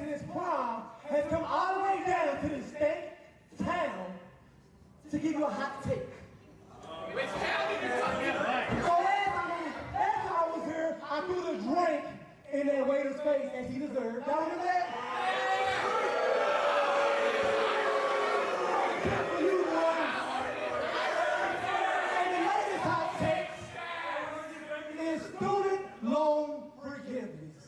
Exodus Prime has come all the way down to the state town to give you a hot take. So last time I was here, I threw the drink in that waiter's face as he deserved. Y'all remember that? For you ones. And the latest hot take is student loan forgiveness.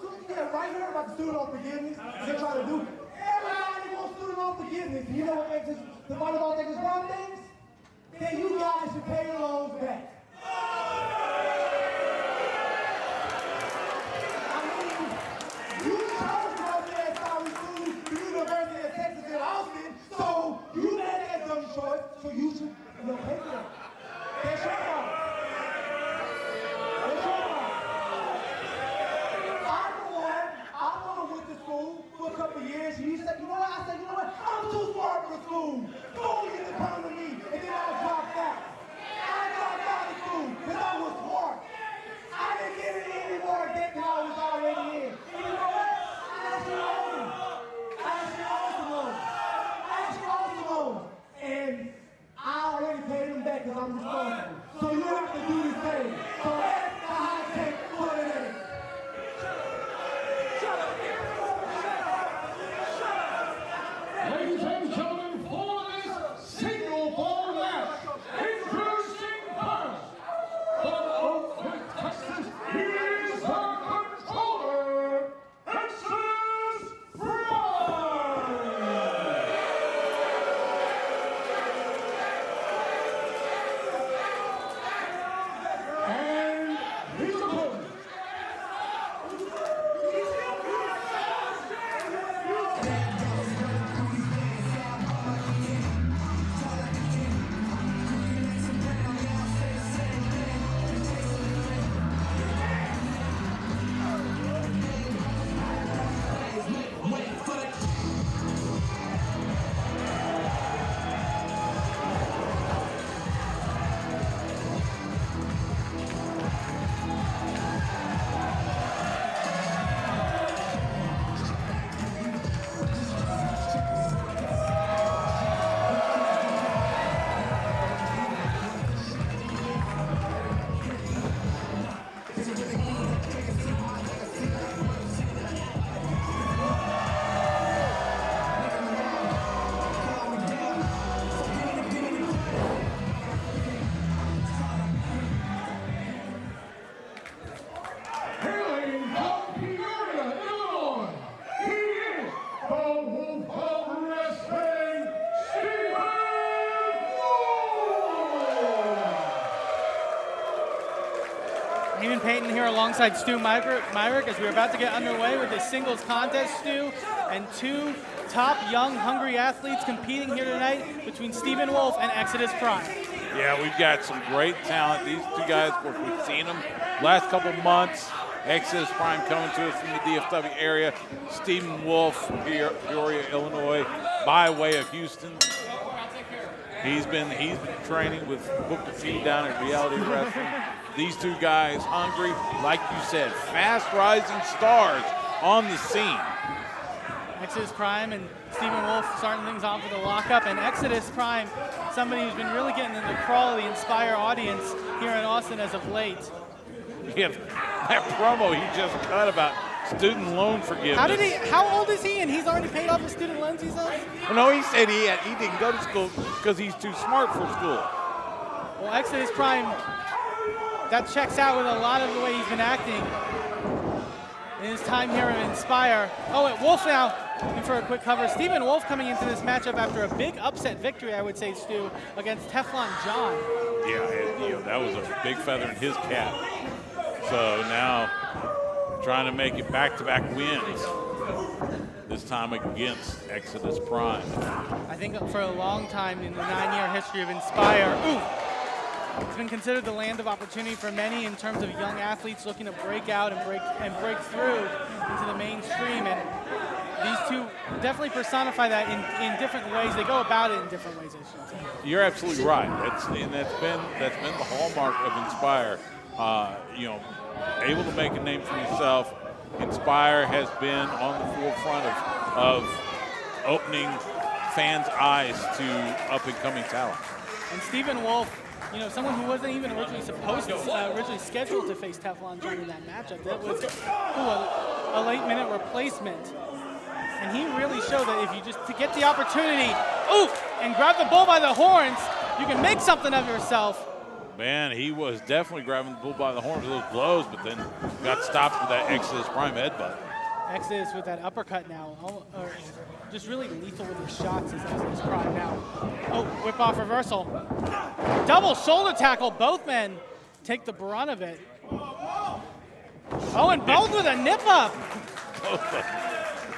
So, yeah, right here about the student loan forgiveness, they're trying to do. Everybody wants student loan forgiveness. You know what makes this, the volleyball thing is one thing? Then you guys should pay your loans back. I mean, you chose to go there and start recruiting the University of Texas in Austin, so you made that dumb choice, so you should, pay for that. That's your fault. That's your fault. I went to school for a couple of years, and you said, you know what? I said, you know what? I'm too smart for school. School didn't come to me, and then I dropped out. I dropped out of school because I was smart. I didn't get any more debt than I was already in. And you know what? I actually own some loans. And I already paid them back because I'm responsible. So you have to do the same. So that's the hot take for today. Ladies and gentlemen, for this single ball match, introducing first, from Oakland, Texas, he is the controller, Exodus Prime! And his opponent, hailing from Peoria, Illinois, he is the Wolfe of Wrestling, Stephen Wolfe! Eamon Payton here alongside Stu Myrick as we're about to get underway with this singles contest, Stu, and two top young hungry athletes competing here tonight between Stephen Wolfe and Exodus Prime. Yeah, we've got some great talent. These two guys, of course, we've seen them last couple of months. Exodus Prime coming to us from the DFW area. Stephen Wolfe from Peoria, Illinois, by way of Houston. He's been training with Booker T down at Reality Wrestling. These two guys, hungry, like you said, fast rising stars on the scene. Exodus Prime and Stephen Wolfe starting things off with a lockup, and Exodus Prime, somebody who's been really getting in the crawl of the Inspire audience here in Austin as of late. Yeah, that promo he just cut about student loan forgiveness. How old is he, and he's already paid off his student loans, he says? Well, no, he said he didn't go to school because he's too smart for school. Well, Exodus Prime, that checks out with a lot of the way he's been acting in his time here at Inspire. Oh, at Wolfe now, in for a quick cover. Stephen Wolfe coming into this matchup after a big upset victory, I would say, Stu, against Teflon John. Yeah, that was a big feather in his cap. So now trying to make it back-to-back wins, this time against Exodus Prime. I think for a long time in the 9-year history of Inspire, it's been considered the land of opportunity for many in terms of young athletes looking to break out and break through into the mainstream. And these two definitely personify that in different ways. They go about it in different ways, I should say. You're absolutely right. That's been the hallmark of Inspire. Able to make a name for yourself, Inspire has been on the forefront of opening fans' eyes to up-and-coming talent. And Stephen Wolfe, you know, someone who wasn't even originally originally scheduled to face Teflon during that matchup. That was a late-minute replacement. And he really showed that if you just to get the opportunity, and grab the bull by the horns, you can make something of yourself. Man, he was definitely grabbing the bull by the horns with those blows, but then got stopped with that Exodus Prime headbutt. Exodus with that uppercut now, just really lethal with his shots is Exodus Prime now. Whip off reversal. Double shoulder tackle, both men take the brunt of it. And both with a nip up.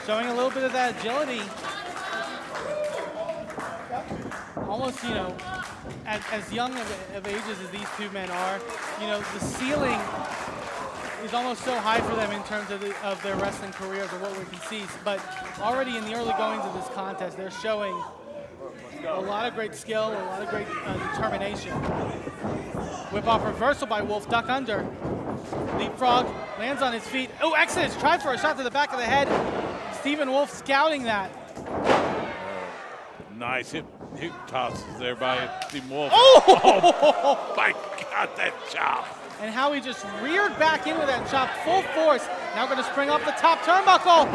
Showing a little bit of that agility. Almost, you know, as young of ages as these two men are, you know, the ceiling is almost so high for them in terms of their wrestling careers or what we can see. But already in the early goings of this contest, they're showing a lot of great skill, a lot of great determination. Whip off reversal by Wolfe, duck under. Leapfrog, lands on his feet. Exodus tried for a shot to the back of the head. Stephen Wolfe scouting that. Nice hip tosses there by Stephen Wolfe. Oh my God, that chop. And how he just reared back in with that chop, full force. Now going to spring up the top turnbuckle.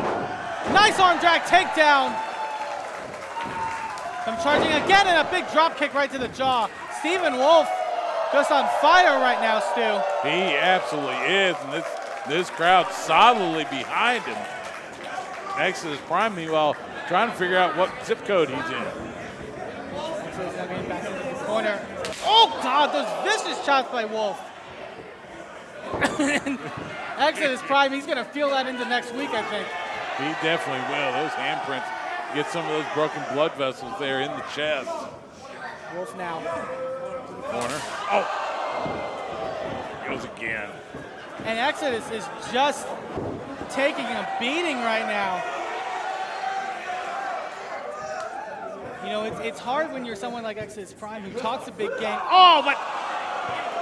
Nice arm drag takedown. I'm charging again and a big drop kick right to the jaw. Stephen Wolfe just on fire right now, Stu. He absolutely is, and this crowd solidly behind him. Exodus Prime, meanwhile, trying to figure out what zip code he's in. Exodus now getting back into the corner. Oh God, those vicious shots by Wolfe. Exodus Prime, he's going to feel that into next week, I think. He definitely will. Those handprints get some of those broken blood vessels there in the chest. Wolfe now. Corner. Goes again. And Exodus is just taking a beating right now. You know, it's hard when you're someone like Exodus Prime who talks a big game. But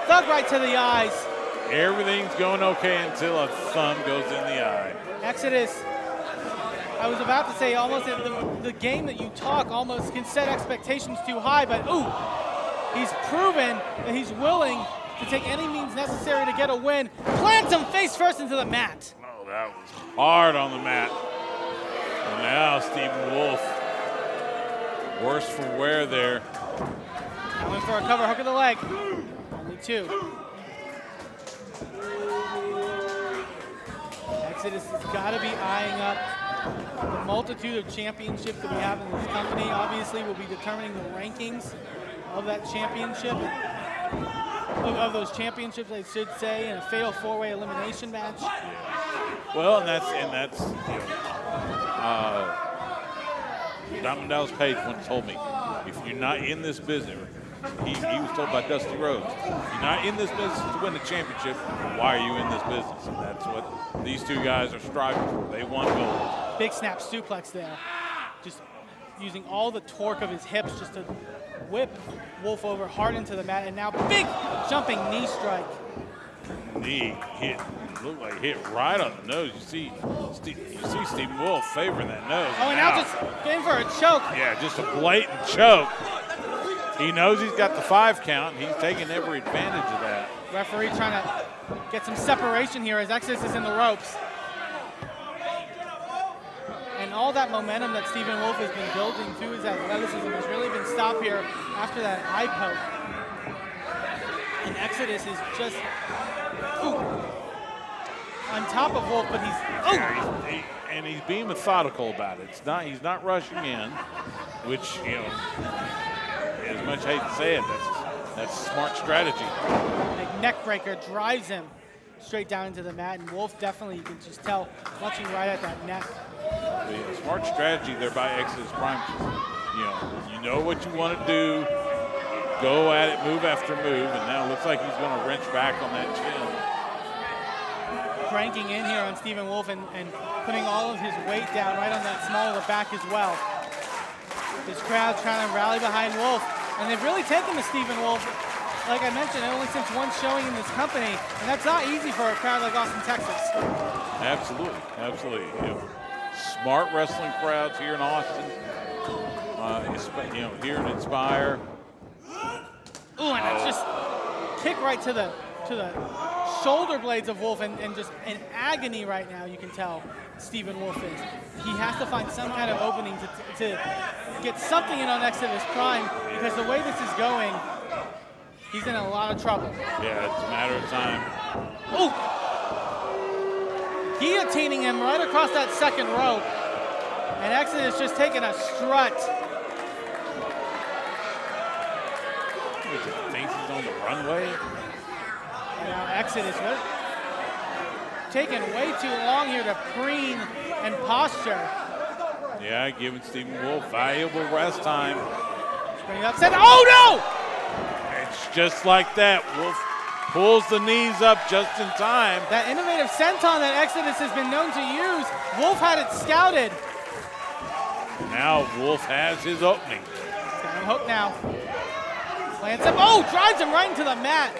thug right to the eyes. Everything's going okay until a thumb goes in the eye. Exodus, I was about to say almost the game that you talk almost can set expectations too high, but he's proven that he's willing to take any means necessary to get a win. Plants him face first into the mat. Oh, that was hard on the mat. And now Stephen Wolfe, worse for wear there. Going for a cover hook of the leg. Only two. Exodus has got to be eyeing up the multitude of championships that we have in this company. Obviously, we'll be determining the rankings of that championship, of those championships, I should say, in a fatal four-way elimination match. Well, and that's Diamond Dallas Page once told me, if you're not in this business, he was told by Dusty Rhodes, if you're not in this business to win the championship, why are you in this business? And that's what these two guys are striving for. They want gold. Big snap suplex there. Just using all the torque of his hips just to whip Wolfe over hard into the mat. And now big jumping knee strike. Knee hit, looked like hit right on the nose. You see Stephen Wolfe favoring that nose. And now just going for a choke. Yeah, just a blatant choke. He knows he's got the 5 count. He's taking every advantage of that. Referee trying to get some separation here as Exodus is in the ropes. And all that momentum that Stephen Wolfe has been building through his athleticism has really been stopped here after that eye poke. And Exodus is just on top of Wolfe, but he's and he's being methodical about it. He's not rushing in, which, you know, as much hate to say it, that's smart strategy. Like neck breaker drives him straight down into the mat, and Wolfe definitely, you can just tell, clutching right at that neck. The smart strategy there by Exodus Prime. You know what you want to do, go at it, move after move, and now it looks like he's going to wrench back on that chin. Cranking in here on Stephen Wolfe and putting all of his weight down right on that small of the back as well. This crowd's trying to rally behind Wolfe, and they've really taken to Stephen Wolfe, like I mentioned, only since one showing in this company, and that's not easy for a crowd like Austin, Texas. Absolutely, absolutely. You know, smart wrestling crowds here in Austin. You know, here in Inspire. Ooh, and it's just kick right to the shoulder blades of Wolfe, and just in agony right now. You can tell Stephen Wolfe is. He has to find some kind of opening to get something in on Exodus Prime, because the way this is going, he's in a lot of trouble. Yeah, it's a matter of time. Ooh! Guillotining him right across that second rope. And Exodus just taking a strut. He thinks he's on the runway. And now Exodus taking way too long here to preen and posture. Yeah, giving Stephen Wolfe valuable rest time. Spring upset. Oh no! It's just like that. Wolfe pulls the knees up just in time. That innovative senton that Exodus has been known to use, Wolfe had it scouted. Now Wolfe has his opening. He's got him hooked now. Plants him. Oh, drives him right into the mat.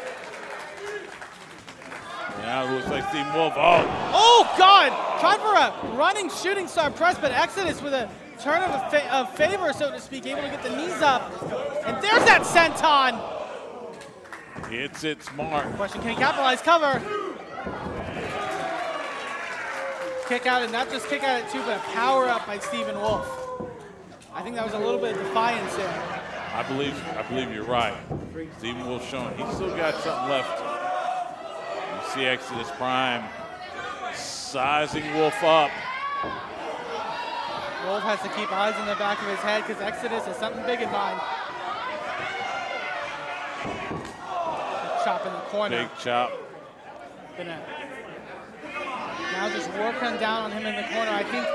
Now it looks like Stephen Wolfe. Oh! Oh, God! Tried for a running shooting star press, but Exodus with a turn of favor, so to speak, able to get the knees up. And there's that senton! Hits it smart. Question, can he capitalize? Cover. Kick out, and not just kick out at two, but a power up by Stephen Wolfe. I think that was a little bit of defiance there. I believe you're right. Stephen Wolfe showing he's still got something left. You see Exodus Prime sizing Wolfe up. Wolfe has to keep eyes in the back of his head because Exodus has something big in mind. Chop in the corner. Big chop. Gonna now just working down on him in the corner. I think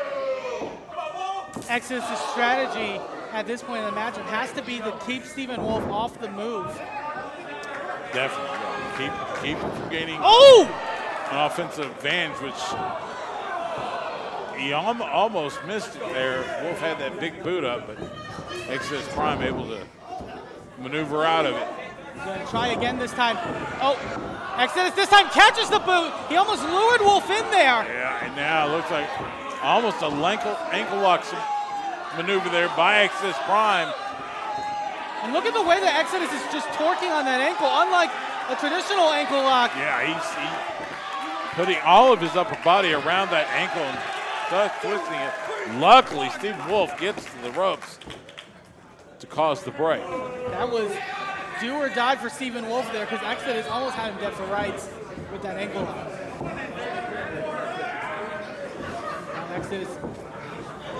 Exodus' strategy at this point in the matchup has to be to keep Stephen Wolfe off the move. Definitely. Keep him from gaining an offensive advantage, which he almost missed it there. Wolfe had that big boot up, but Exodus Prime able to maneuver out of it. He's gonna try again this time. Oh, Exodus this time catches the boot. He almost lured Wolfe in there. Yeah, and now it looks like almost a ankle lock maneuver there by Exodus Prime. And look at the way that Exodus is just torquing on that ankle, unlike a traditional ankle lock. Yeah, he's putting all of his upper body around that ankle and starts twisting it. Luckily, Stephen Wolfe gets to the ropes to cause the break. That was do or die for Stephen Wolfe there, because Exodus almost had him dead for rights with that ankle lock. Now Exodus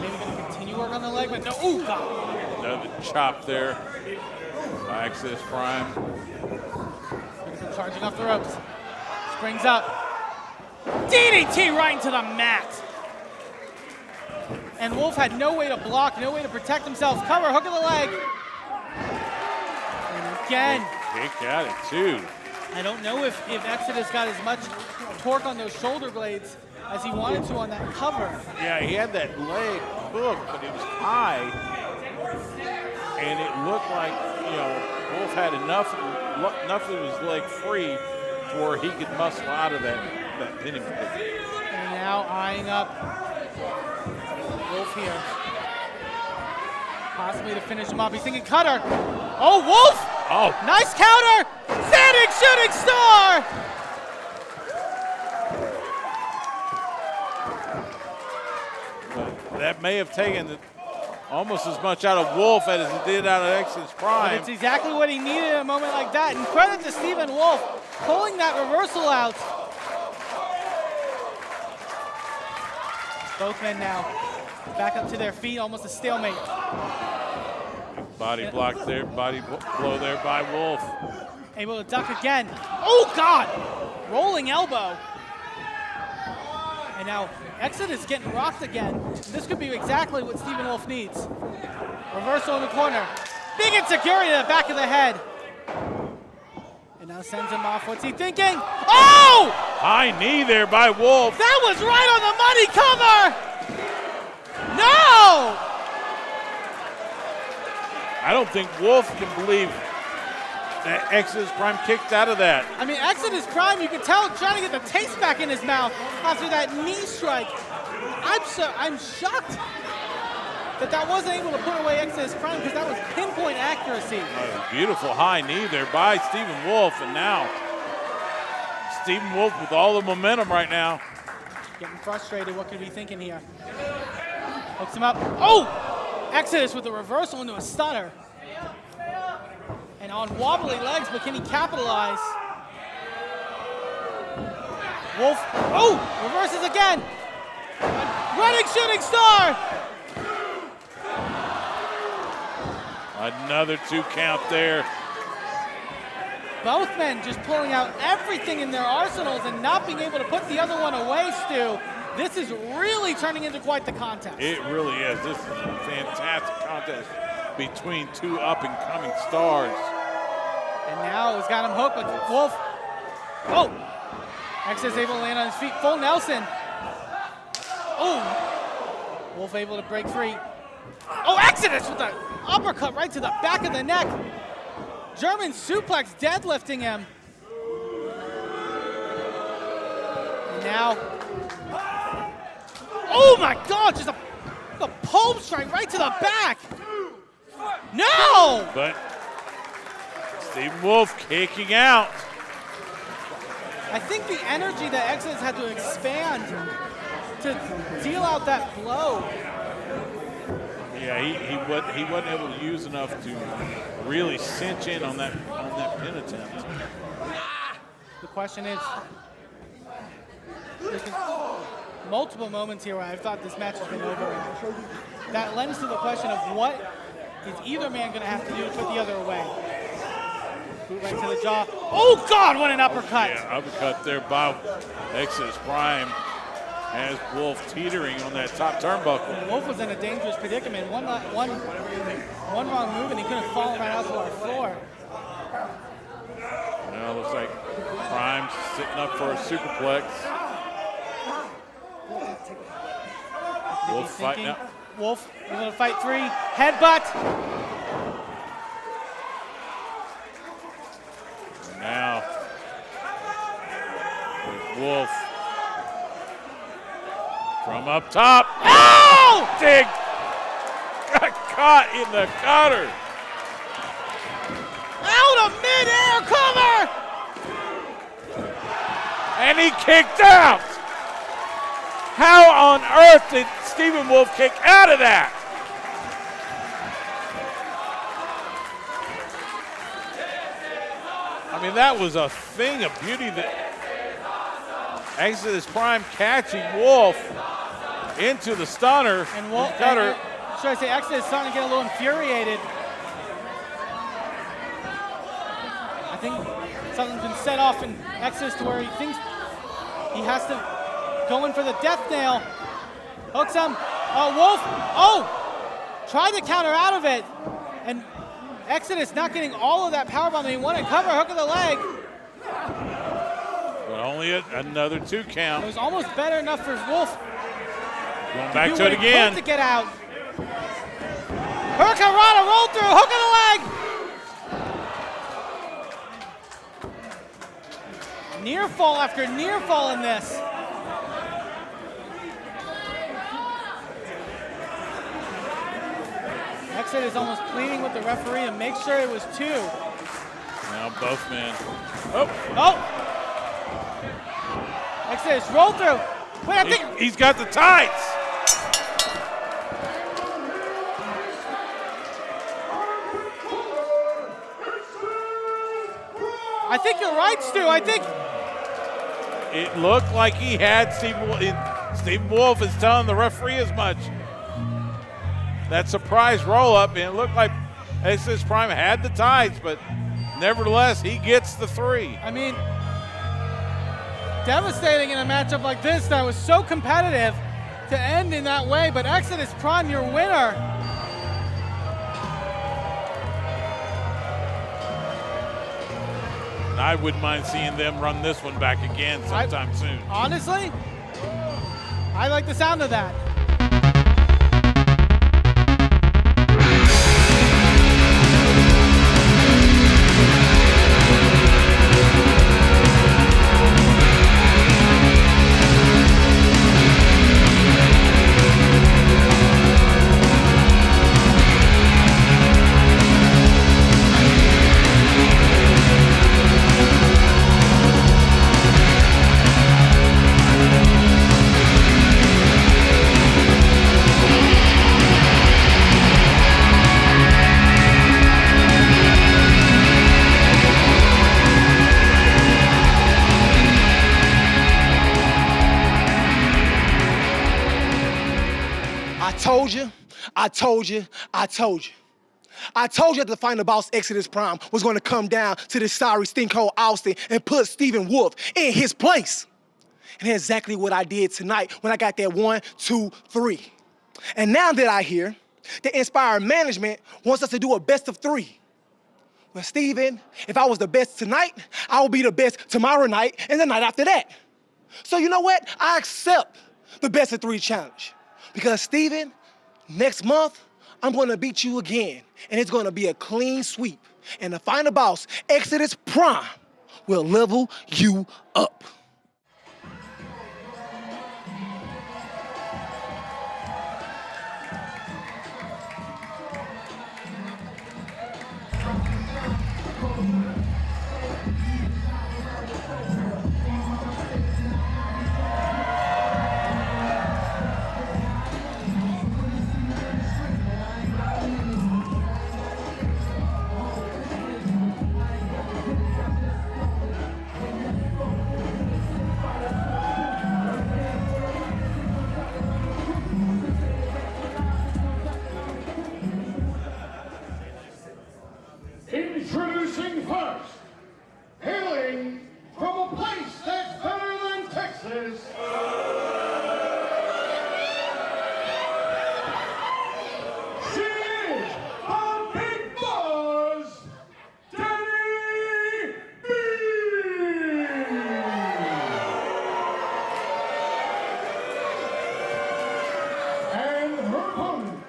maybe going to continue work on the leg, but no. Ooh, God. Another chop there by Exodus Prime. Charging off the ropes. Springs up. DDT right into the mat. And Wolfe had no way to block, no way to protect himself. Cover, hook of the leg. And again. Kick out it too. I don't know if Exodus got as much torque on those shoulder blades as he wanted to on that cover. Yeah, he had that leg hooked, but it was high. And it looked like, Wolfe had enough of his leg free to where he could muscle out of that pinning position. And now eyeing up Wolfe here. Possibly to finish him off. He's thinking cutter. Oh, Wolfe! Oh. Nice counter! Standing shooting star! But that may have taken almost as much out of Wolfe as it did out of Exodus Prime. But it's exactly what he needed in a moment like that. And credit to Stephen Wolfe pulling that reversal out. Both men now back up to their feet, almost a stalemate. Body block there, body blow there by Wolfe. Able to duck again. Oh, God! Rolling elbow. And now Exodus getting rocked again. This could be exactly what Stephen Wolfe needs. Reversal in the corner. Big insecurity to the back of the head. And now sends him off. What's he thinking? Oh! High knee there by Wolfe. That was right on the money. Cover! No! I don't think Wolfe can believe Exodus Prime kicked out of that. I mean, Exodus Prime, you can tell, trying to get the taste back in his mouth after that knee strike. I'm shocked that wasn't able to put away Exodus Prime because that was pinpoint accuracy. Beautiful high knee there by Stephen Wolfe, and now Stephen Wolfe with all the momentum right now. Getting frustrated, what could he be thinking here? Hooks him up. Oh! Exodus with a reversal into a stunner. And on wobbly legs, but can he capitalize? Wolfe, oh! Reverses again! Running shooting star! Another 2 count there. Both men just pulling out everything in their arsenals and not being able to put the other one away, Stu. This is really turning into quite the contest. It really is. This is a fantastic contest between 2 up-and-coming stars. And now he's got him hooked, but Wolfe, oh! Exodus able to land on his feet, full Nelson. Oh! Wolfe able to break free. Oh, Exodus with the uppercut right to the back of the neck. German suplex deadlifting him. And now, oh my God, just a palm strike right to the back. No! But Stephen Wolfe kicking out. I think the energy that Exodus had to expand to deal out that blow. Yeah, he wasn't able to use enough to really cinch in on that pin attempt. The question is, there's been multiple moments here where I thought this match has been over. That lends to the question of what is either man going to have to do to put the other away. Boot right to the jaw. Oh God, what an uppercut! Yeah, uppercut there by Exodus Prime. Has Wolfe teetering on that top turnbuckle. Wolfe was in a dangerous predicament. One wrong move and he could have fallen right out to our floor. Now looks like Prime sitting up for a superplex. Wolfe fighting out. Wolfe able to fight 3. Headbutt. And now Wolfe. From up top. Oh! Dig! Got caught in the cutter. Out of mid-air cover! And he kicked out. How on earth did Stephen Wolfe kick out of that? I mean, that was a thing of beauty that Exodus Prime catching Wolfe into the stunner and Wolfe, cutter. Should I say Exodus is starting to get a little infuriated. I think something's been set off in Exodus to where he thinks he has to go in for the death nail. Hooks him. Wolfe. Oh! Tried to counter out of it. And Exodus not getting all of that powerbomb that he wanted. Cover, hook of the leg. But only another 2 count. It was almost better enough for Wolfe. Going back to it again. To get out. Hurricanrana roll through, hook of the leg. Near fall after near fall in this. Exodus is almost pleading with the referee to make sure it was 2. Now both men. Oh! Exodus roll through. Wait, I think he's got the tights. I think you're right, Stu. I think it looked like he had Stephen Wolfe is telling the referee as much. That surprise roll up, and it looked like Exodus Prime had the tights, but nevertheless, he gets the 3. I mean, devastating in a matchup like this that was so competitive to end in that way, but Exodus Prime, your winner. I wouldn't mind seeing them run this one back again sometime soon. Honestly, I like the sound of that. I told you, I told you, I told you. I told you that the final boss Exodus Prime was going to come down to this sorry stinkhole Austin and put Stephen Wolfe in his place. And that's exactly what I did tonight when I got that 1, 2, 3. And now that I hear that Inspire Management wants us to do a best of 3. Well, Stephen, if I was the best tonight, I will be the best tomorrow night and the night after that. So you know what? I accept the best of 3 challenge. Because Stephen, next month, I'm gonna beat you again. And it's gonna be a clean sweep. And the final boss, Exodus Prime, will level you up. Introducing first, hailing from a place that's better than Texas, she is a big boss, Danni B. And her opponent,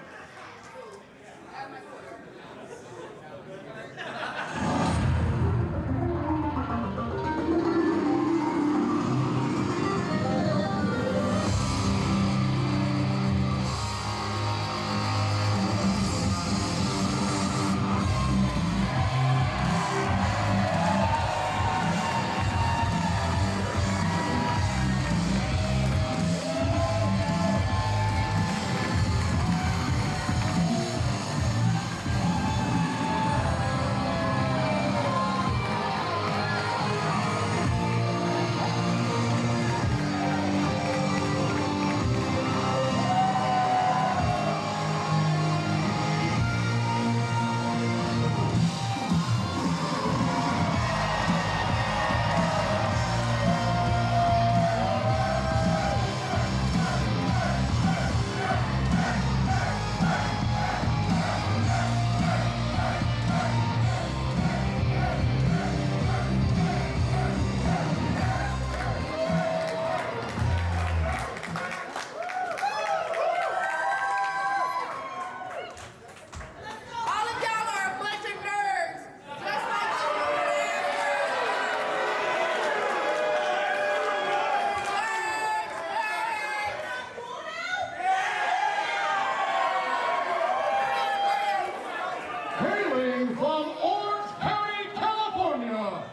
hailing from Orange County, California,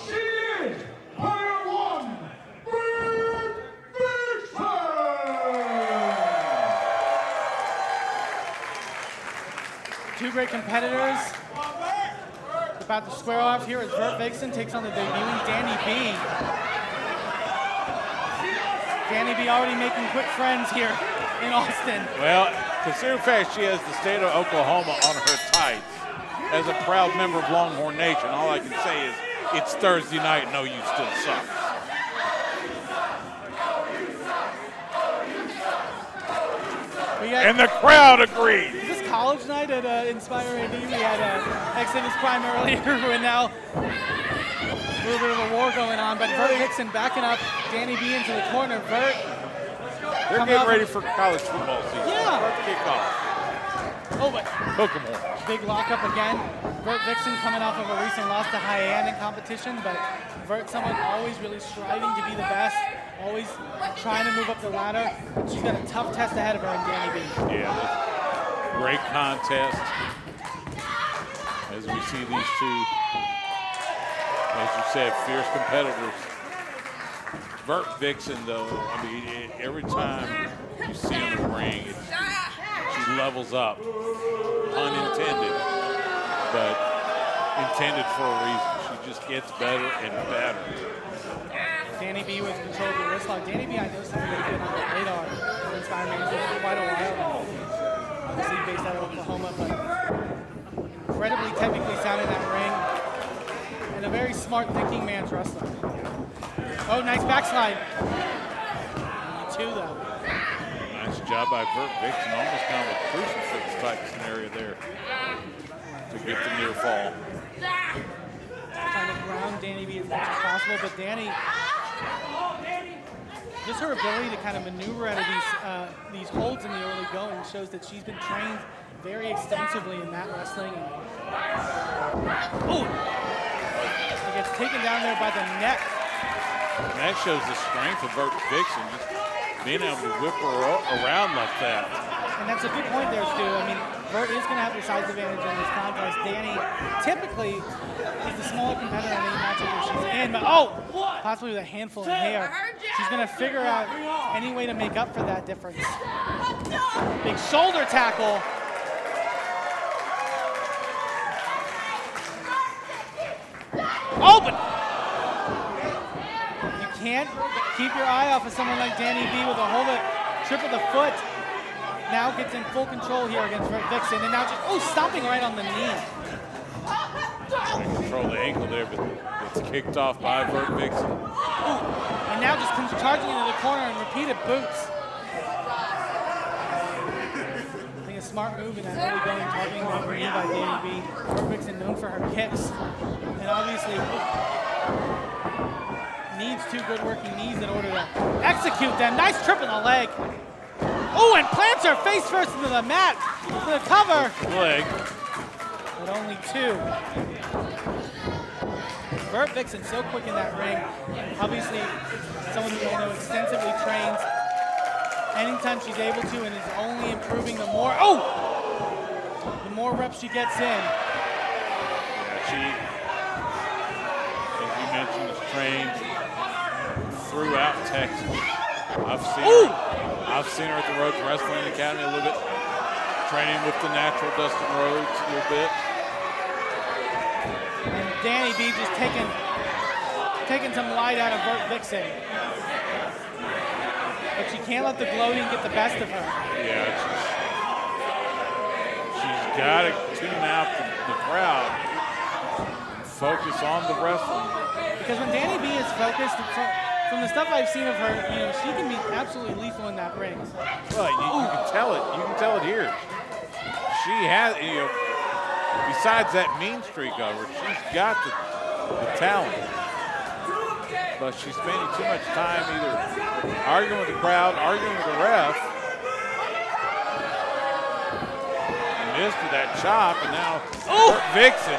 she is player 1, Vert Vixen. 2 great competitors. About to square off here as Vert Vixen takes on the debuting Danni B. Danni B already making quick friends here in Austin. Well, consider the fact she has the state of Oklahoma on her tights. As a proud member of Longhorn Nation, all I can say is it's Thursday night, no, you still suck. And the crowd agrees. Is this college night at Inspire AD? We had Exodus Prime earlier, and now a little bit of a war going on, but Vert Vixen backing up Danni B into the corner. Vert, they're getting ready for college football season. Yeah. About to kick off. Oh, but Hook 'em on. big lockup again. Vert Vixen coming off of a recent loss to Hyann in competition, but Vert, someone always really striving to be the best, always trying to move up the ladder. She's got a tough test ahead of her in Danni B. Yeah, that's a great contest. As we see these two, as you said, fierce competitors. Vert Vixen, though, I mean, every time you see her in the ring, she levels up. Unintended, but intended for a reason. She just gets better and better. Danni B was controlled the wrist lock. Danni B, I know something that's been on the radar for Inspire Management for quite a while now. technically sound in that ring. And a very smart thinking man's wrestler. Oh, nice backslide. Only 2 though. Nice job by Vert Vixen, almost kind of a crucifix type scenario there to get the near fall. Trying to ground Danny B as much as possible, but Danny, just her ability to kind of maneuver out of these holds in the early going shows that she's been trained very extensively in mat wrestling. Oh! He gets taken down there by the neck. And that shows the strength of Vert Vixen, just being able to whip her around like that. And that's a good point there, Stu. I mean, Vert is going to have the size advantage in this contest. Danny typically is the smaller competitor in any matchup that she's in, but possibly with a handful of hair. She's going to figure out any way to make up for that difference. Big shoulder tackle. Oh, but you can't keep your eye off of someone like Danny B with a hold of trip of the foot. Now gets in full control here against Vert Vixen, and now just, stomping right on the knee. Trying to control the ankle there, but gets kicked off by Vert Vixen. And now just comes charging into the corner and repeated boots. I think a smart move in that early going, targeting the upper knee by Danny B. Vert Vixen known for her kicks, and obviously needs 2 good working knees in order to execute them. Nice trip in the leg. Oh, and plants her face first into the mat for the cover. Leg. But only 2. Vert Vixen so quick in that ring. Obviously, someone who I know extensively trains. Anytime she's able to, and is only improving the more. The more reps she gets in. Yeah, she, as you mentioned, is trained throughout Texas. I've seen her at the Rhodes Wrestling Academy a little bit, training with the natural Dustin Rhodes a little bit. And Danny B just taking some light out of Vert Vixen. But she can't let the gloating get the best of her. Yeah, she's got to tune out the crowd and focus on the wrestling. Because when Danny B is focused, from the stuff I've seen of her, she can be absolutely lethal in that ring. Well, you can tell it. You can tell it here. She has, besides that mean streak of her, she's got the talent. But she's spending too much time either arguing with the crowd, arguing with the ref. Missed with that chop, and now Vert Vixen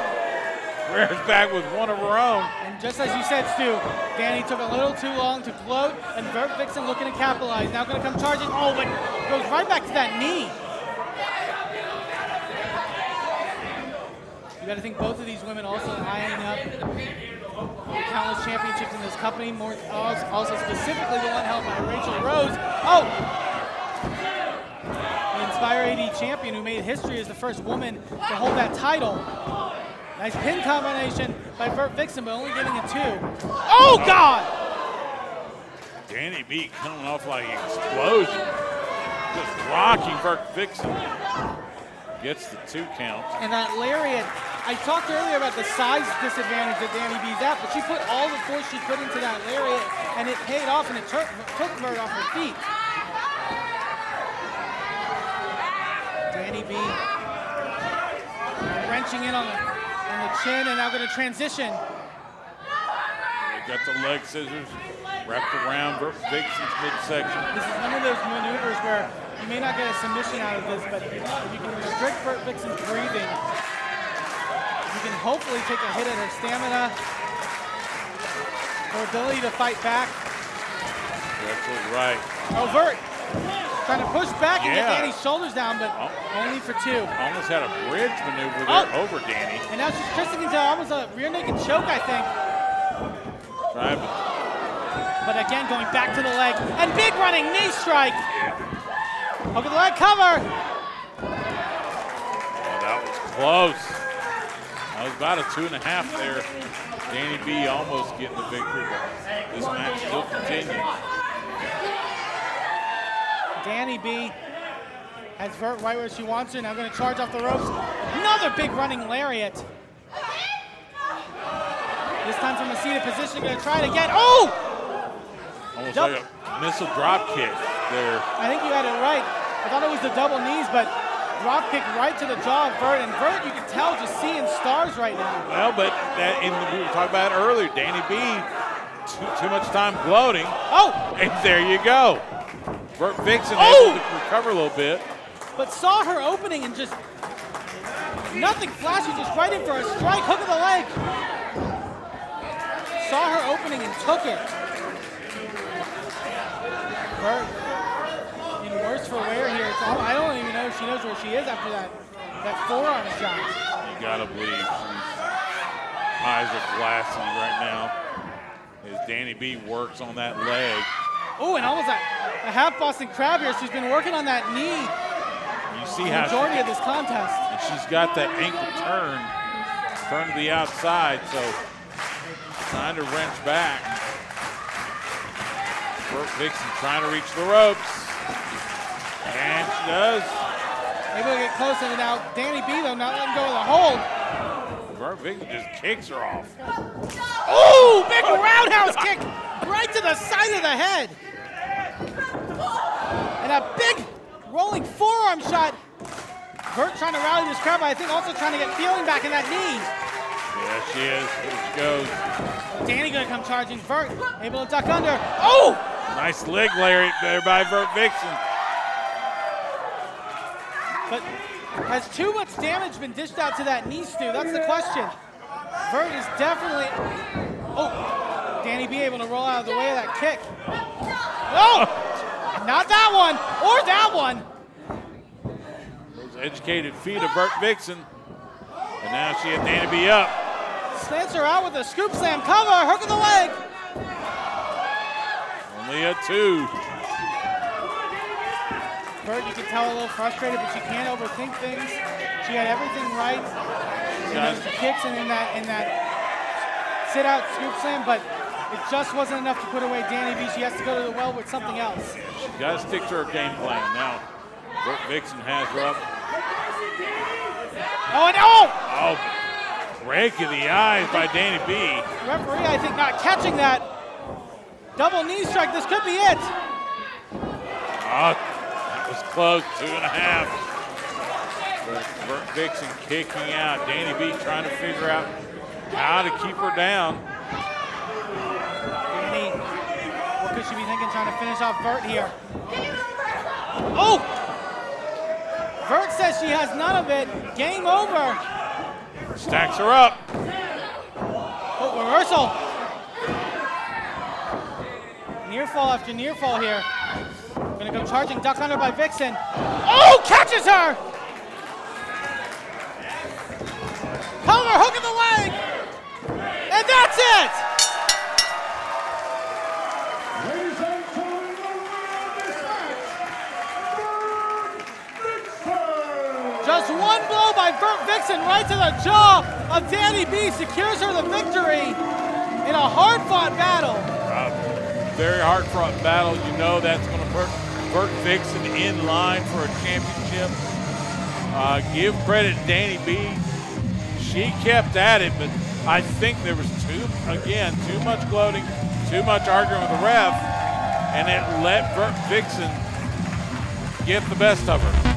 rears back with one of her own. And just as you said, Stu, Danny took a little too long to gloat, and Vert Vixen looking to capitalize. Now going to come charging. Oh, but goes right back to that knee. You got to think both of these women also eyeing up countless championships in this company, also specifically the one held by Rachel Rose. The Inspire AD champion who made history as the first woman to hold that title. Nice pin combination by Vert Vixen, but only getting a 2. Oh, God! Danny B coming off like an explosion. Just rocking Vert Vixen. Gets the 2 count. And that lariat, I talked earlier about the size disadvantage that Danny B's at, but she put all the force she put into that lariat, and it paid off, and it took Vert off her feet. Danny B wrenching in on the chin, and now going to transition. They got the leg scissors wrapped around Vert Vixen's midsection. This is one of those maneuvers where you may not get a submission out of this, but if you can restrict Vert Vixen's breathing, you can hopefully take a hit at her stamina, her ability to fight back. You're absolutely right. Oh, Vert trying to push back and get Danny's shoulders down, but only for 2. Almost had a bridge maneuver there over Danny. And now she's twisting into almost a rear naked choke, I think. Right. But again, going back to the leg, and big running knee strike. Over the leg cover. Oh, that was close. That was about a 2.5 there. Danny B almost getting the victory, but this match still continues. Danny B has Vert right where she wants her. Now going to charge off the ropes. another big running lariat. This time from a seated position, gonna try it again. Oh! Almost like a missile drop kick there. I think you had it right. I thought it was the double knees, but drop kick right to the jaw of Vert. And Vert, you can tell, just seeing stars right now. Well, but we were talking about it earlier. Danny B, too much time gloating. Oh! And there you go. Vert Vixen able to recover a little bit. But saw her opening and just nothing flashy, just right in for a strike, hook of the leg. Saw her opening and took it. Vert in worse for wear here. I don't even know if she knows where she is after that forearm shot. You gotta believe she's eyes are glassy right now as Danny B works on that leg. Oh, and almost a half Boston Crab here. She's been working on that knee. You see The how majority of this contest. and she's got that ankle turn to the outside, so trying to wrench back. Vert Vixen trying to reach the ropes, and she does. Able to get close, and now Danny B, though, not letting go of the hold. Vert Vixen just kicks her off. Oh, big roundhouse kick right to the side of the head. And a big rolling forearm shot. Vert trying to rally this crowd, but I think also trying to get feeling back in that knee. Yeah, she is. Here she goes. Danny gonna come charging. Vert able to duck under. Oh! Nice leg lariat there by Vert Vixen. But has too much damage been dished out to that knee, Stu? That's the question. Vert is definitely... Oh! Danny B able to roll out of the way of that kick. Oh! Not that one, or that one. Those educated feet of Vert Vixen. And now she had Danny B up. Slants her out with a scoop slam cover, hook of the leg. Only a 2. Vert, you can tell a little frustrated, but she can't overthink things. She had everything right in those kicks and in that sit-out scoop slam, but it just wasn't enough to put away Danny B. She has to go to the well with something else. She's got to stick to her game plan. Now, Vert Vixen has her up. Oh, and oh! Oh, rake in the eyes by Danny B. Referee, I think, not catching that. Double knee strike, this could be it. Oh, that was close, 2.5. Vert Vixen kicking out. Danny B trying to figure out how to keep her down. Danny, what could she be thinking, trying to finish off Vert here? Oh! Vert says she has none of it. Game over. Stacks her up. Oh, reversal. Near fall after near fall here. Gonna go charging, duck under by Vixen. Oh, catches her! Cover, hook of the leg! And that's it! Ladies and gentlemen, the winner of this match, Vert Vixen. Just one blow by Vert Vixen right to the jaw of Danny B secures her the victory in a hard-fought battle. Very hard-fought battle. You know that's going to put Vert Vixen in line for a championship. Give credit to Danny B. She kept at it, but I think there was too much gloating, too much arguing with the ref, and it let Vert Vixen get the best of her.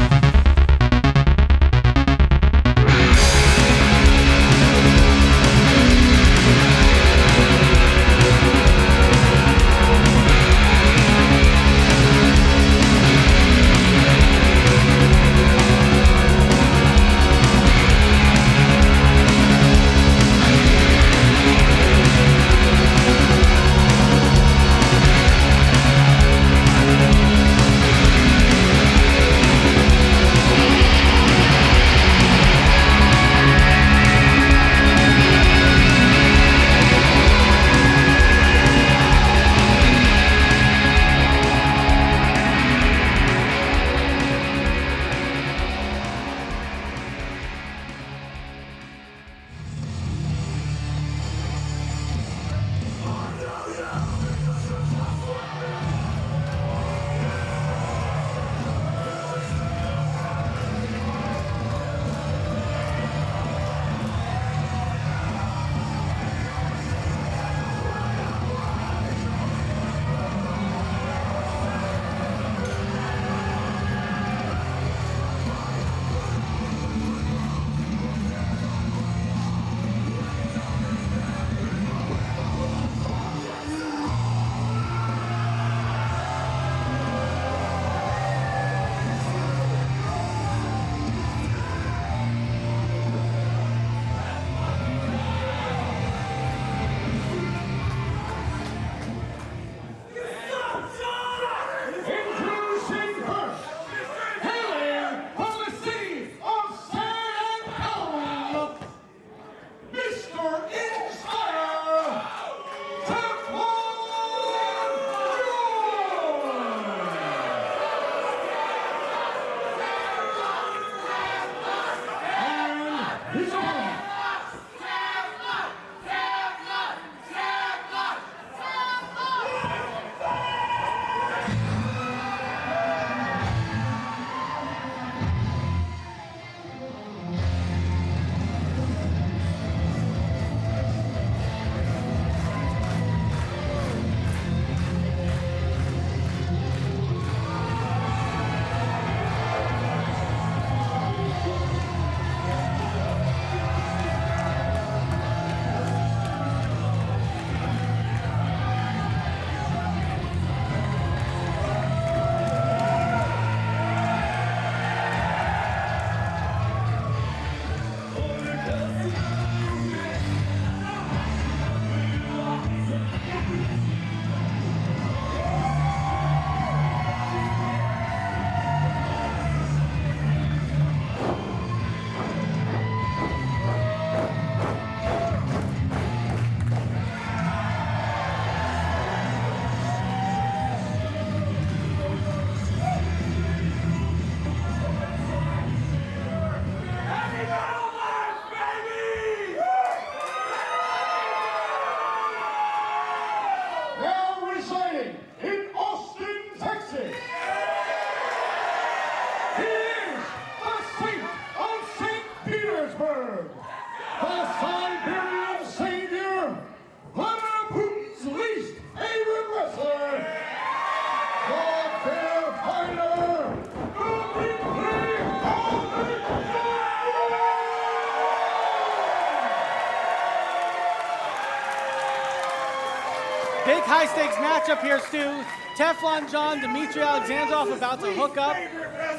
high-stakes matchup here, Stu. Teflon John, Dimitri Alexandrov about to hook up.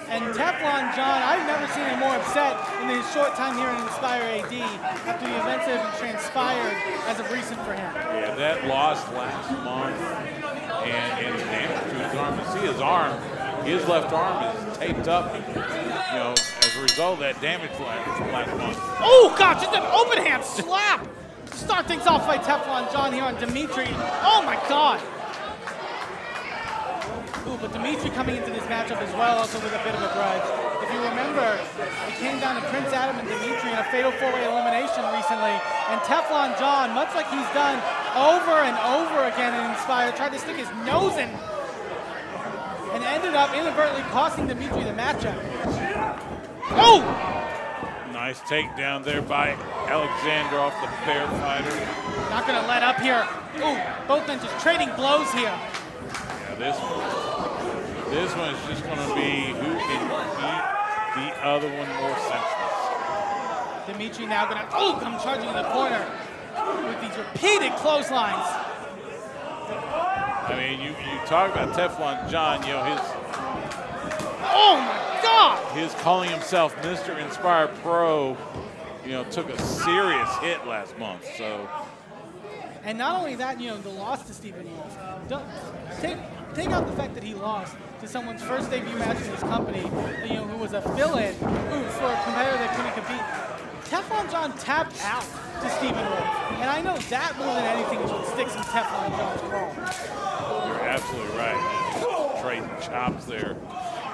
And Teflon John, I've never seen him more upset in his short time here in Inspire AD after the events that have transpired as of recent for him. Yeah, that loss last month and the damage to his arm. You see his arm, his left arm is taped up, as a result of that damage last month. Oh, God, just an open hand slap. Start things off by Teflon John here on Dimitri. Oh, my God. Ooh, but Dimitri coming into this matchup as well, also with a bit of a grudge. If you remember, it came down to Prince Adam and Dimitri in a fatal four-way elimination recently, and Teflon John, much like he's done over and over again in Inspire, tried to stick his nose in and ended up inadvertently costing Dimitri the matchup. Oh! Nice takedown there by Alexandrov, the fair fighter. Not gonna let up here. Ooh, both men just trading blows here. Yeah, this one is just going to be who can eat the other one more senseless. Dimitri now going to come charging in the corner with these repeated clotheslines. I mean, you talk about Teflon John, his oh my God! His calling himself Mr. Inspire Pro, took a serious hit last month. So. And not only that, the loss to Stephen Wolfe. Take out the fact that he lost to someone's first debut match in his company, who was a fill-in for a competitor that couldn't compete. Teflon John tapped out to Stephen Wolfe. And I know that more than anything is what sticks in Teflon John's crawl. You're absolutely right. Just trading chops there,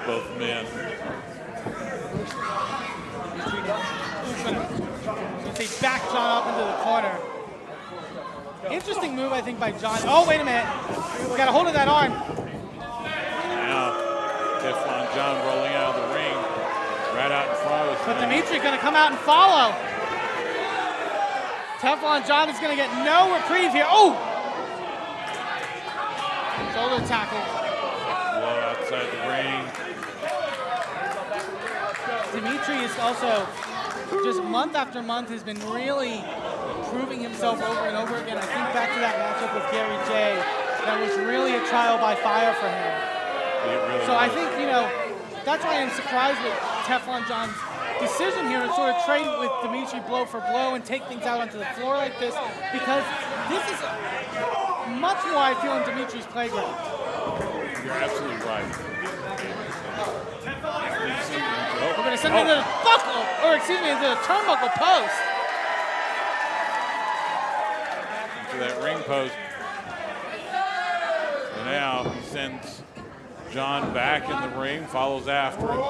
both men. They back John up into the corner. Interesting move, I think, by John. Oh, wait a minute. Got a hold of that arm. Now, Teflon John rolling out of the ring, right out in front of us. But Dimitri going to come out and follow. Teflon John is going to get no reprieve here. Oh! Shoulder tackle. Blow outside the ring. Dimitri is also, just month after month, has been really proving himself over and over again. I think back to that matchup with Gary J. That was really a trial by fire for him. Really so was. I think, that's why I'm surprised with Teflon John's decision here to sort of trade with Dimitri blow for blow and take things out onto the floor like this, because this is much more, I feel, in Dimitri's playground. You're absolutely right. We're going to send him into the into the turnbuckle post. That ring post. So now he sends John back in the ring, follows after him.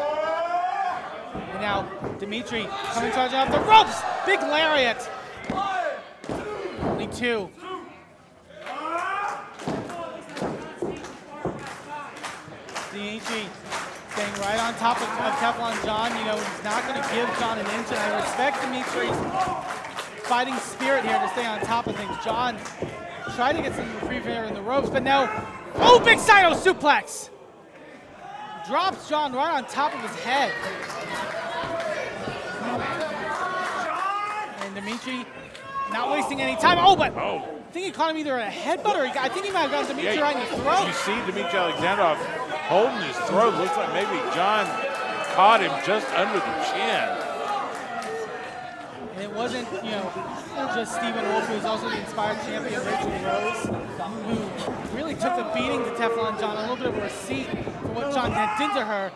And now Dimitri coming charging off the ropes. Big lariat. Only two. Dimitri staying right on top of Teflon John. He's not going to give John an inch, and I respect Dimitri's fighting spirit here to stay on top of things. John tried to get some reprieve here in the ropes, but now, big Saito suplex! Drops John right on top of his head. And Dimitri not wasting any time. I think he caught him either a headbutt or I think he might have gotten Dimitri right in the throat. You see Dimitri Alexandrov holding his throat. Looks like maybe John caught him just under the chin. And it wasn't, just Stephen Wolfe, who's also the Inspired champion, Rachel Rose, who really took the beating to Teflon John, a little bit of a receipt for what John had did to her.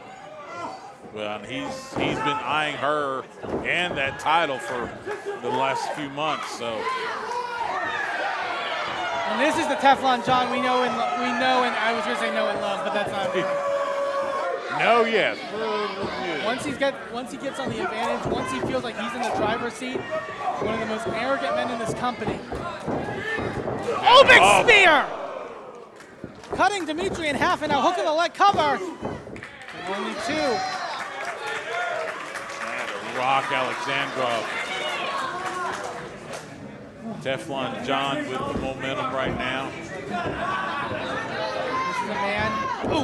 Well, he's been eyeing her and that title for the last few months, so. And this is the Teflon John we know and I was going to say know and love, but that's not right. No, yes. Once he gets on the advantage, once he feels like he's in the driver's seat, one of the most arrogant men in this company. Big spear! Cutting Dimitri in half and now hooking the leg cover. And only two. And a rock Alexandrov. Teflon John with the momentum right now. This is a man who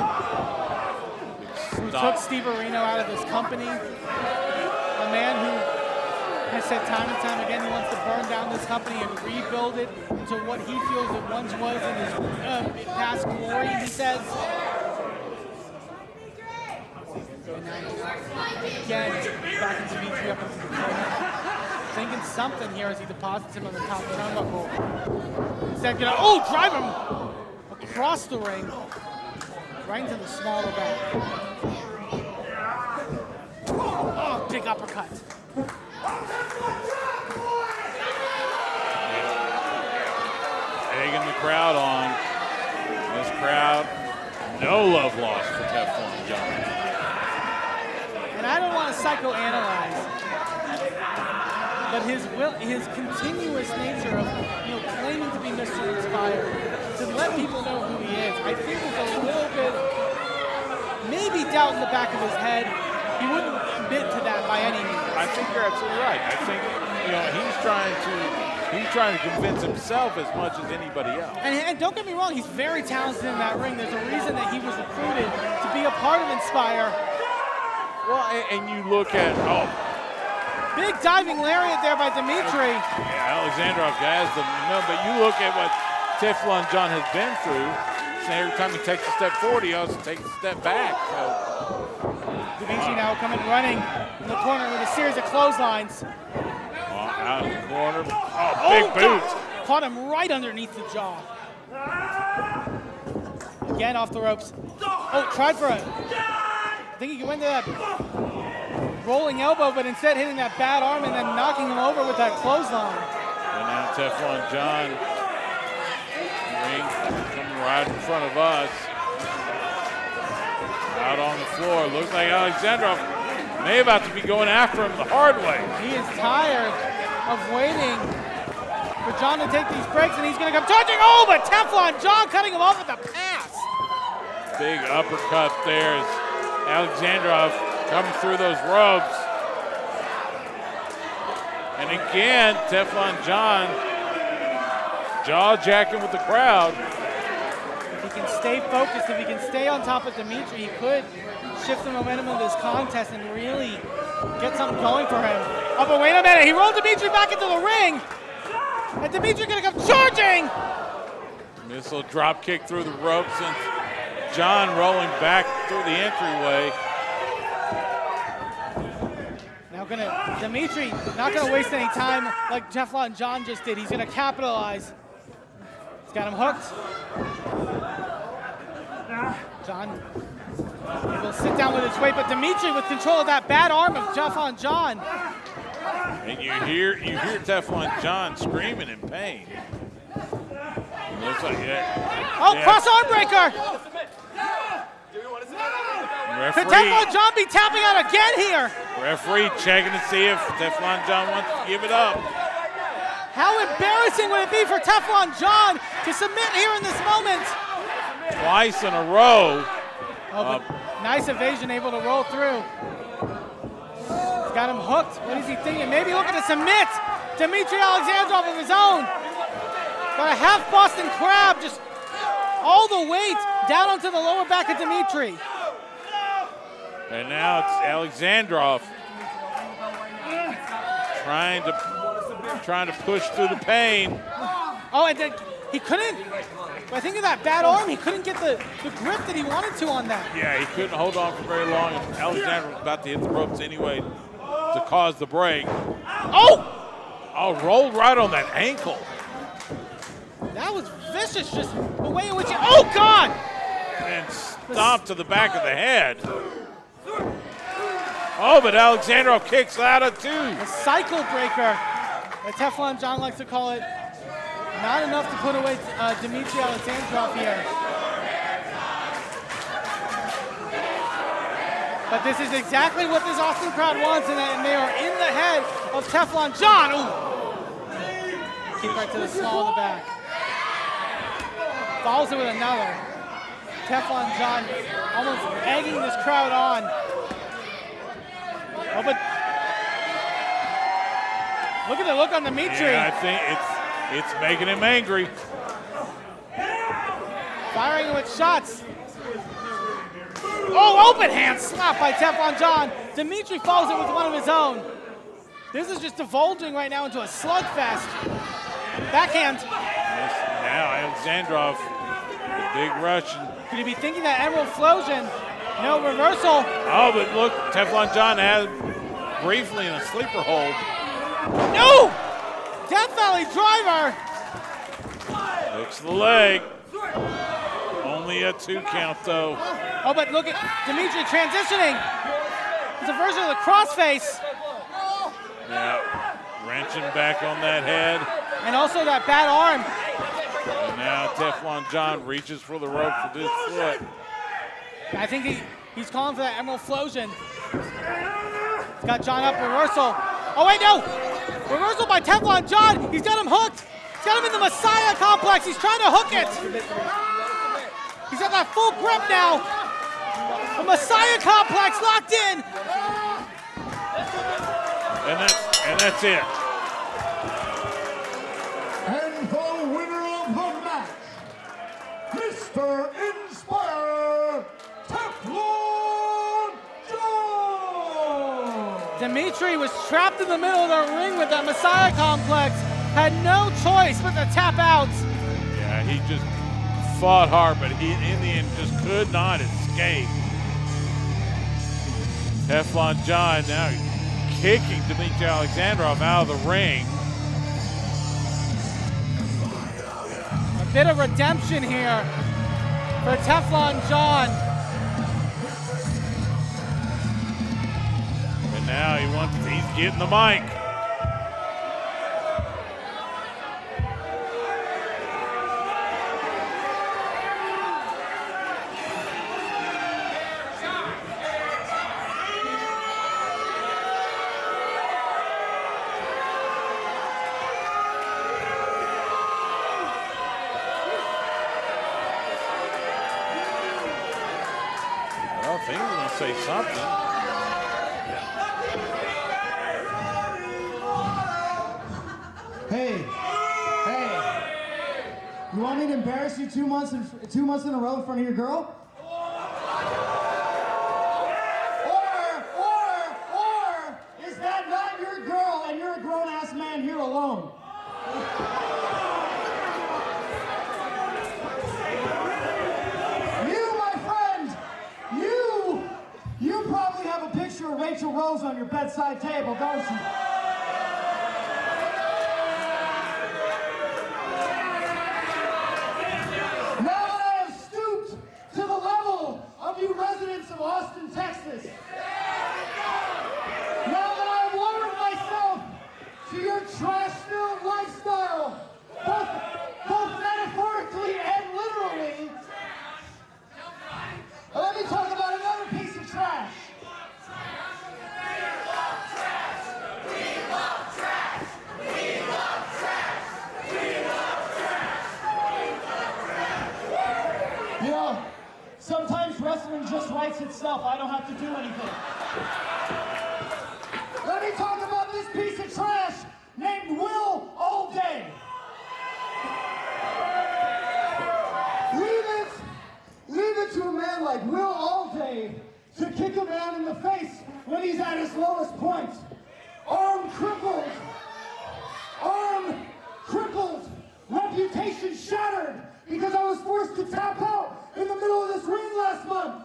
took Steve Areno out of this company. A man has said time and time again he wants to burn down this company and rebuild it into what he feels it once was in his past glory, he says. And now, again, back into Dimitri up into the corner. Thinking something here as he deposits him on the top turnbuckle. Instead, drive him across the ring, right into the smaller back. Oh, big uppercut. Egging the crowd on. This crowd, no love lost for Teflon John. And I don't want to psychoanalyze, but his continuous nature of claiming to be Mr. Inspired, to let people know who he is, I think is a little bit, maybe doubt in the back of his head. He wouldn't admit to that by any means. I think you're absolutely right. I think he's trying to convince himself as much as anybody else. And don't get me wrong, he's very talented in that ring. There's a reason that he was recruited to be a part of Inspire. Well, and you look at big diving lariat there by Dimitri. Yeah, Alexandrov has the but you look at what Teflon John has been through. So every time he takes a step forward, he also takes a step back. So Dimitri now coming running in the corner with a series of clotheslines. Out of the corner. Big boots. Caught him right underneath the jaw. Again off the ropes. Tried for I think he went to that rolling elbow, but instead hitting that bad arm and then knocking him over with that clothesline. And now Teflon John, ring coming right in front of us. Out on the floor. Looks like Alexandrov may about to be going after him the hard way. He is tired of waiting for John to take these breaks, and he's going to come charging. But Teflon John cutting him off with a pass. Big uppercut there as Alexandrov coming through those ropes. And again, Teflon John jaw-jacking with the crowd. If he can stay focused, if he can stay on top of Dimitri, he could shift the momentum of this contest and really get something going for him. But wait a minute, he rolled Dimitri back into the ring. And Dimitri gonna come charging! Missile drop kick through the ropes and John rolling back through the entryway. Now Dimitri not gonna waste any time like Teflon John just did. He's gonna capitalize. He's got him hooked. John will sit down with his weight, but Dimitri with control of that bad arm of Teflon John. And you hear Teflon John screaming in pain. It looks like cross arm breaker! Could Teflon John be tapping out again here? Referee checking to see if Teflon John wants to give it up. How embarrassing would it be for Teflon John to submit here in this moment? Twice in a row. Nice evasion, able to roll through. He's got him hooked. What is he thinking? Maybe looking to submit. Dimitri Alexandrov of his own. Got a half Boston Crab, just all the weight down onto the lower back of Dimitri. And now it's Alexandrov trying to push through the pain. And then he couldn't. I think of that bad arm, he couldn't get the grip that he wanted to on that. Yeah, he couldn't hold on for very long. And Alexandrov was about to hit the ropes anyway to cause the break. Rolled right on that ankle. That was vicious, just the way in which he, God! And stomped to the back of the head. But Alexandrov kicks out of two. A cycle breaker, as Teflon John likes to call it. Not enough to put away Dimitri Alexandrov here. But this is exactly what this Austin crowd wants, and they are in the head of Teflon John. Kick right to the small of the back. Follows it with another. Teflon John almost egging this crowd on. But look at the look on Dimitri. Yeah, I think it's making him angry. Firing with shots. Open hand slap by Teflon John. Dimitri follows it with one of his own. This is just divulging right now into a slugfest. Backhand. Now Alexandrov, big Russian. Could he be thinking that Emerald Flosion? No, reversal. Oh, but look, Teflon John had briefly in a sleeper hold. No! Death Valley driver. Hooks the leg. Only a 2 count though. Oh, but look at Dimitri transitioning. It's a version of the crossface. Yeah, wrenching back on that head. And also that bad arm. And now Teflon John reaches for the rope with his foot. I think he's calling for that Emerald Flosion. He's got John up, reversal. Oh wait, no! Reversal by Teflon John. He's got him hooked. He's got him in the Messiah complex. He's trying to hook it. He's got that full grip now. The Messiah complex locked in. And that's it. And the winner of the match, Mr. Inspire, Teflon John! Dimitri was trapped in the middle of the ring with that Messiah complex. Had no choice but to tap out. Yeah, he just fought hard, but he in the end just could not escape. Teflon John now kicking Dimitri Alexandrov out of the ring. A bit of redemption here for Teflon John. And now he's getting the mic. I think he's going to say something. Hey, you want me to embarrass you 2 months in a row in front of your girl? Or is that not your girl and you're a grown-ass man here alone? You, my friend, you probably have a picture of Rachel Rose on your bedside table, don't you? Residents of Austin, Texas. Now that I've lowered myself to your trash-filled lifestyle, both metaphorically and literally, let me talk about another piece of trash. You know, sometimes wrestling just writes itself. I don't have to do anything. Let me talk about this piece of trash named Will Allday. Leave it to a man like Will Allday to kick a man in the face when he's at his lowest point. Arm crippled, reputation shattered because I was forced to tap out in the middle of this ring last month.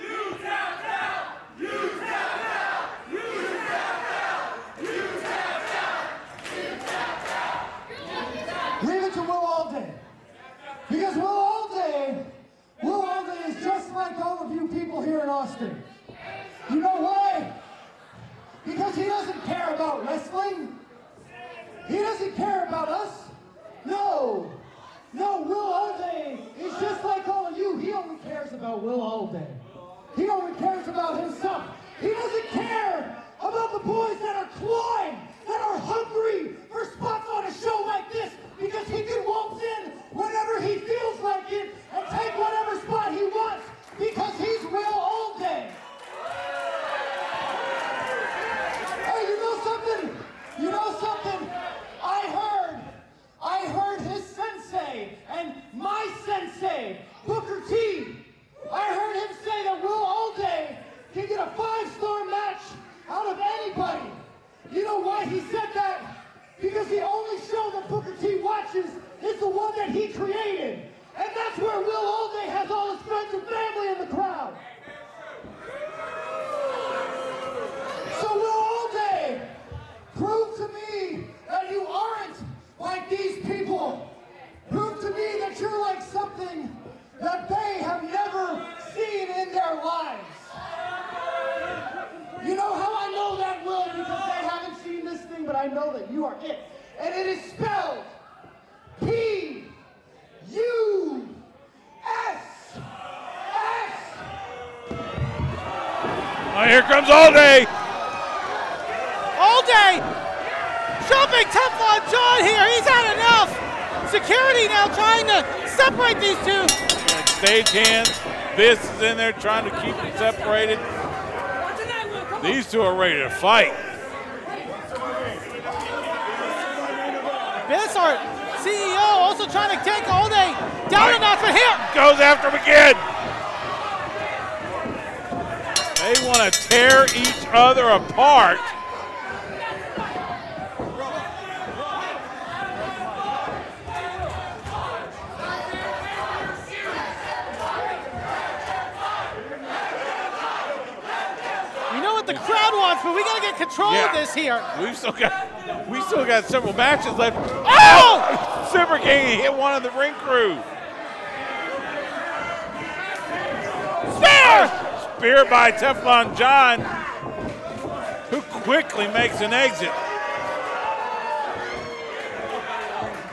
You tap out! You tap out! You tap out! You tap out! You tap out! Leave it to Will Allday. Because Will Allday is just like all of you people here in Austin. You know why? Because he doesn't care about wrestling. He doesn't care about us. No, Will Allday is just like all of you. He only cares about Will Allday. He only cares about himself. He doesn't care about the boys that are clawing, that are hungry for spots on a show like this, because he can waltz in whenever he feels like it and take whatever spot he wants, because he's Will Allday. Hey, you know something? I heard his sensei and my sensei, Booker T. I heard him say that Will Allday can get a 5-star match out of anybody. You know why he said that? Because the only show that Booker T watches is the one that he created. And that's where Will Alday has all his friends and family in the crowd. So Will Alday, prove to me that you aren't like these people. Prove to me that you're like something that they have never seen in their lives. You know how I know that, Will? Because they haven't seen this thing, but I know that you are it. And it is spelled P-U-S-S. Oh, here comes Alday. Alday! Jumping Teflon John here. He's had enough. Security now trying to separate these two. And stage hands. This is in there trying to keep them separated. These two are ready to fight. Biss, our CEO, also trying to take Alday down a notch, but here goes after him again. They want to tear each other apart. the crowd wants, but we got to get control of this here. We still got several matches left. Oh! Super King hit one of the ring crew. Spear! Spear by Teflon John, who quickly makes an exit.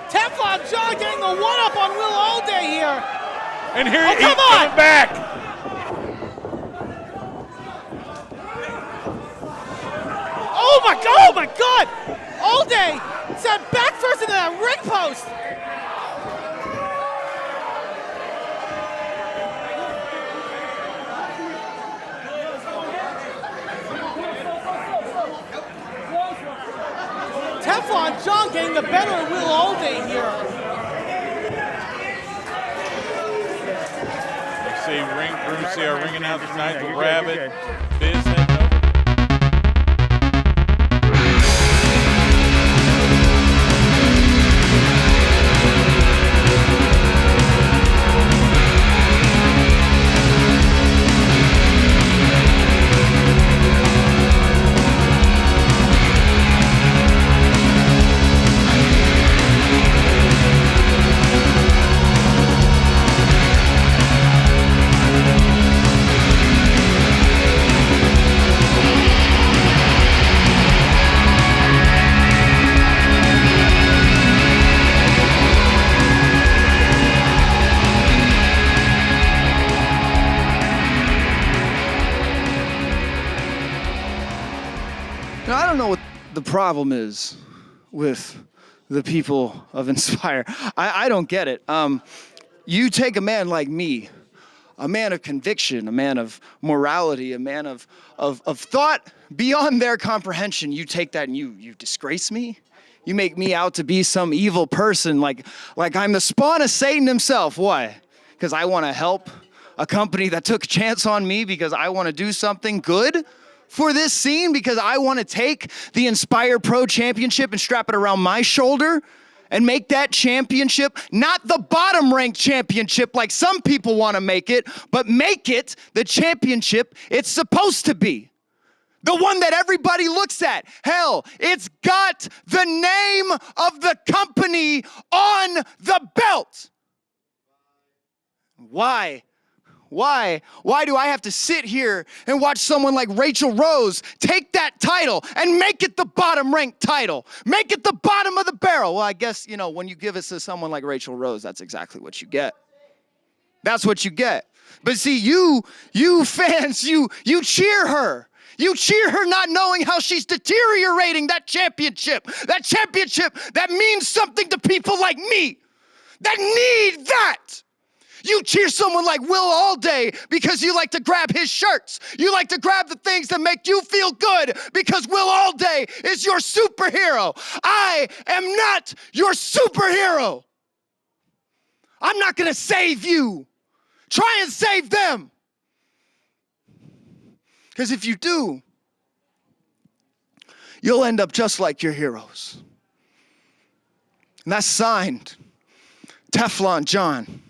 Teflon John getting the one-up on Will Alday here. And here he's coming back. Oh my God! Alday sent back first into that ring post. Teflon John getting the better of Will Alday here. You see ring crew, see our ring announcer tonight, the Rabbit, Biz. I don't know what the problem is with the people of Inspire. I don't get it. You take a man like me, a man of conviction, a man of morality, a man of thought beyond their comprehension. You take that and you disgrace me. You make me out to be some evil person, like I'm the spawn of Satan himself. Why? Because I want to help a company that took a chance on me, because I want to do something good for this scene, because I want to take the Inspire Pro Championship and strap it around my shoulder and make that championship not the bottom ranked championship like some people want to make it, but make it the championship it's supposed to be. The one that everybody looks at. Hell, it's got the name of the company on the belt. Why? Why do I have to sit here and watch someone like Rachel Rose take that title and make it the bottom-ranked title? Make it the bottom of the barrel. Well, I guess, when you give it to someone like Rachel Rose, that's exactly what you get. That's what you get. But see, you fans, you cheer her. You cheer her not knowing how she's deteriorating that championship. That championship that means something to people like me that need that. You cheer someone like Will Alday because you like to grab his shirts. You like to grab the things that make you feel good because Will Alday is your superhero. I am not your superhero. I'm not going to save you. Try and save them. Because if you do, you'll end up just like your heroes. And that's signed, Teflon John.